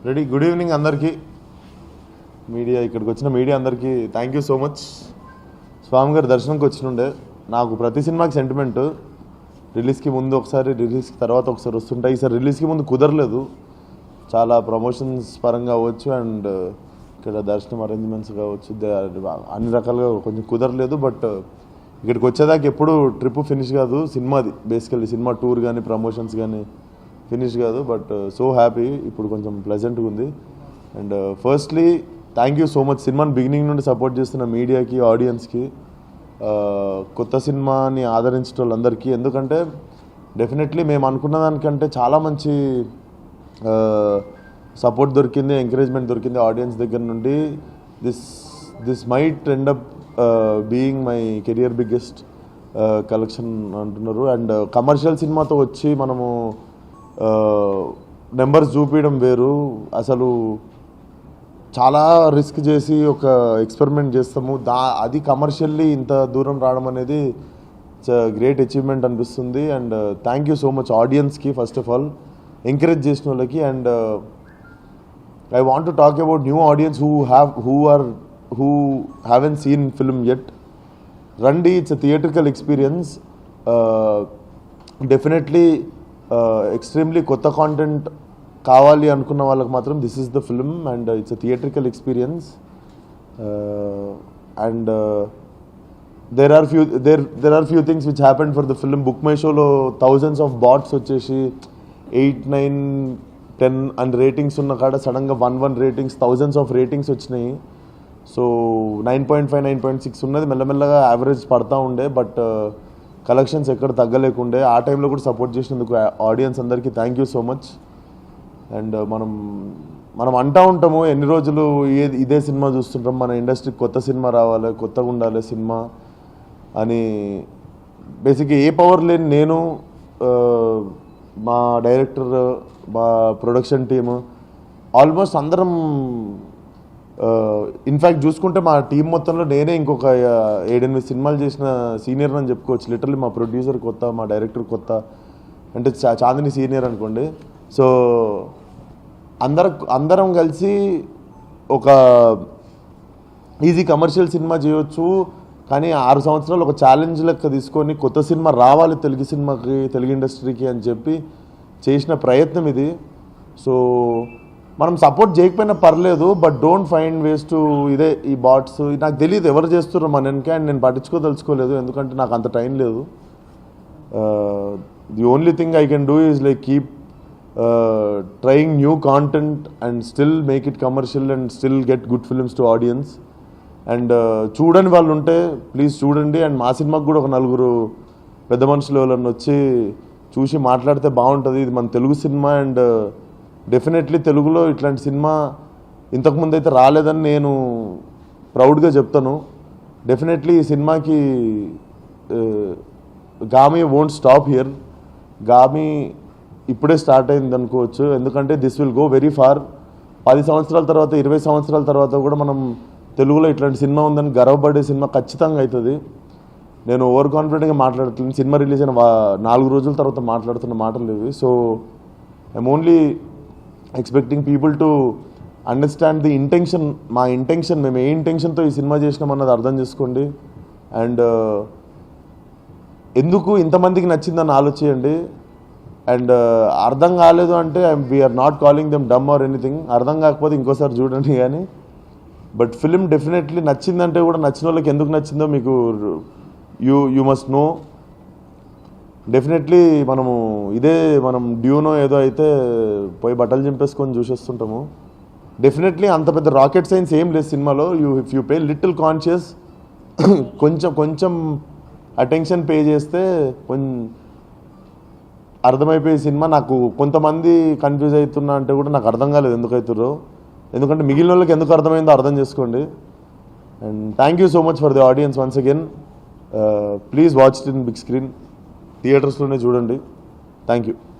Ready. Good evening అందరికీ, media ఇక్కడికి వచ్చిన మీడియా అందరికీ థ్యాంక్ యూ సో మచ్. స్వామి గారి దర్శనంకి వచ్చినుండే. నాకు ప్రతి సినిమాకి సెంటిమెంట్, రిలీజ్కి ముందు ఒకసారి, రిలీజ్కి తర్వాత ఒకసారి వస్తుంటాయి. ఈసారి రిలీజ్కి ముందు కుదరలేదు, చాలా ప్రమోషన్స్ పరంగా అవ్వచ్చు అండ్ ఇక్కడ దర్శనం అరేంజ్మెంట్స్ కావచ్చు, అన్ని రకాలుగా కొంచెం కుదరలేదు. బట్ ఇక్కడికి వచ్చేదాకా ఎప్పుడు ట్రిప్ ఫినిష్ కాదు సినిమాది. బేసికల్లీ సినిమా టూర్ కానీ ప్రమోషన్స్ కానీ ఫినిష్ కాదు. బట్ సో హ్యాపీ, ఇప్పుడు కొంచెం ప్లెజెంట్గా ఉంది. And firstly thank you so much సినిమాని బిగినింగ్ నుండి సపోర్ట్ చేస్తున్న మీడియాకి, ఆడియన్స్కి, కొత్త సినిమాని ఆదరించిన వాళ్ళందరికీ. ఎందుకంటే డెఫినెట్లీ మేము అనుకున్న దానికంటే చాలా మంచి సపోర్ట్ దొరికింది, ఎంకరేజ్మెంట్ దొరికింది ఆడియన్స్ దగ్గర నుండి. This might end up being my career biggest collection అంటున్నారు. అండ్ కమర్షియల్ సినిమాతో వచ్చి మనము నెంబర్స్ చూపించడం వేరు. అసలు చాలా రిస్క్ చేసి ఒక ఎక్స్పెరిమెంట్ చేస్తాము, అది కమర్షియల్లీ ఇంత దూరం రావడం అనేది ఇట్స్ గ్రేట్ అచీవ్మెంట్ అనిపిస్తుంది. And thank you so much ఆడియన్స్కి, ఫస్ట్ ఆఫ్ ఆల్ ఎంకరేజ్ చేసిన వాళ్ళకి. And I want to talk about new audience who haven't seen film yet. రండి, it's a theatrical experience. Definitely extremely కొత్త content కావాలి అనుకున్న వాళ్ళకి మాత్రం this is the film. And it's a theatrical experience. And there are few things which happened for the film. Book My Showలో thousands of bots వచ్చేసి 8, 9, 10 and ratings ఉన్న కాడ సడన్గా 1 ratings, thousands of ratings వచ్చినాయి. So 9.5, 9.6 ఉన్నది మెల్లమెల్లగా average పడతా ఉండే. But collections ఎక్కడ తగ్గలేకుండే. ఆ టైంలో కూడా సపోర్ట్ చేసినందుకు ఆడియన్స్ అందరికీ thank you so much. And మనం అంటూ ఉంటాము ఎన్ని రోజులు ఇదే సినిమా చూస్తుంటాం, మన ఇండస్ట్రీకి కొత్త సినిమా రావాలి, కొత్తగా ఉండాలి సినిమా అని. బేసిక్గా ఏ పవర్ లేని నేను, మా డైరెక్టర్, మా ప్రొడక్షన్ టీము, ఆల్మోస్ట్ అందరం, ఇన్ఫ్యాక్ట్ చూసుకుంటే మా టీం మొత్తంలో నేనే ఇంకొక 7-8 సినిమాలు చేసిన సీనియర్ అని చెప్పుకోవచ్చు. లిటరల్లీ మా ప్రొడ్యూసర్ కొత్త, మా డైరెక్టర్ కొత్త, అంటే చాందిని సీనియర్ అనుకోండి. సో అందరం కలిసి ఒక ఈజీ కమర్షియల్ సినిమా చేయొచ్చు, కానీ 6 సంవత్సరాలు ఒక ఛాలెంజ్ లెక్క తీసుకొని కొత్త సినిమా రావాలి తెలుగు సినిమాకి, తెలుగు ఇండస్ట్రీకి అని చెప్పి చేసిన ప్రయత్నం ఇది. సో మనం సపోర్ట్ చేయకపోయినా పర్లేదు, but don't find ways to ఇదే ఈ బాట్స్. నాకు తెలియదు ఎవరు చేస్తున్నారు మన వెనక, అండ్ నేను పట్టించుకోదలుచుకోలేదు ఎందుకంటే నాకు అంత టైం లేదు. The only thing I can do is like keep trying new content and still make it commercial and still get good films to audience. And చూడని వాళ్ళు ఉంటే ప్లీజ్ చూడండి. అండ్ మా సినిమాకి కూడా ఒక 4 పెద్ద మనుషులు ఎవరన్నా వచ్చి చూసి మాట్లాడితే బాగుంటుంది. ఇది మన తెలుగు సినిమా అండ్ డెఫినెట్లీ తెలుగులో ఇట్లాంటి సినిమా ఇంతకుముందు అయితే రాలేదని నేను ప్రౌడ్గా చెప్తాను. డెఫినెట్లీ ఈ సినిమాకి Gaami won't stop here. Gaami ఇప్పుడే స్టార్ట్ అయింది అనుకోవచ్చు, ఎందుకంటే this will go very far. 10 సంవత్సరాల తర్వాత, 20 సంవత్సరాల తర్వాత కూడా మనం తెలుగులో ఇట్లాంటి సినిమా ఉందని గర్వపడే సినిమా ఖచ్చితంగా అవుతుంది. నేను ఓవర్ కాన్ఫిడెంట్గా మాట్లాడుతున్నాను. సినిమా రిలీజ్ అయిన 4 రోజుల తర్వాత మాట్లాడుతున్న మాటలు ఇవి. So I'm only expecting people to understand the intention. మా ఇంటెన్షన్, మేము ఏ ఇంటెన్షన్తో ఈ సినిమా చేసినామన్నది అర్థం చేసుకోండి. అండ్ ఎందుకు ఇంతమందికి నచ్చిందని ఆలోచించండి. అండ్ అర్థం కాలేదు అంటే we're not calling them dumb or anything. అర్థం కాకపోతే ఇంకోసారి చూడండి కానీ. బట్ ఫిలిం డెఫినెట్లీ నచ్చిందంటే కూడా నచ్చిన వాళ్ళకి ఎందుకు నచ్చిందో మీకు యూ మస్ట్ నో. డెఫినెట్లీ మనం డ్యూనో ఏదో అయితే పోయి బట్టలు చింపేసుకొని చూసేస్తుంటాము. డెఫినెట్లీ అంత పెద్ద రాకెట్ సైన్స్ ఏం లేదు సినిమాలో. If you pay little conscious, కొంచెం అటెన్షన్ పే చేస్తే అర్థమైపోయే సినిమా. నాకు కొంతమంది కన్ఫ్యూజ్ అవుతున్నా అంటే కూడా నాకు అర్థం కాలేదు ఎందుకు అవుతారో, ఎందుకంటే మిగిలిన వాళ్ళకి ఎందుకు అర్థమైందో అర్థం చేసుకోండి. And thank you so much for the audience once again. Please watch it in big screen, థియేటర్స్లోనే చూడండి. Thank you.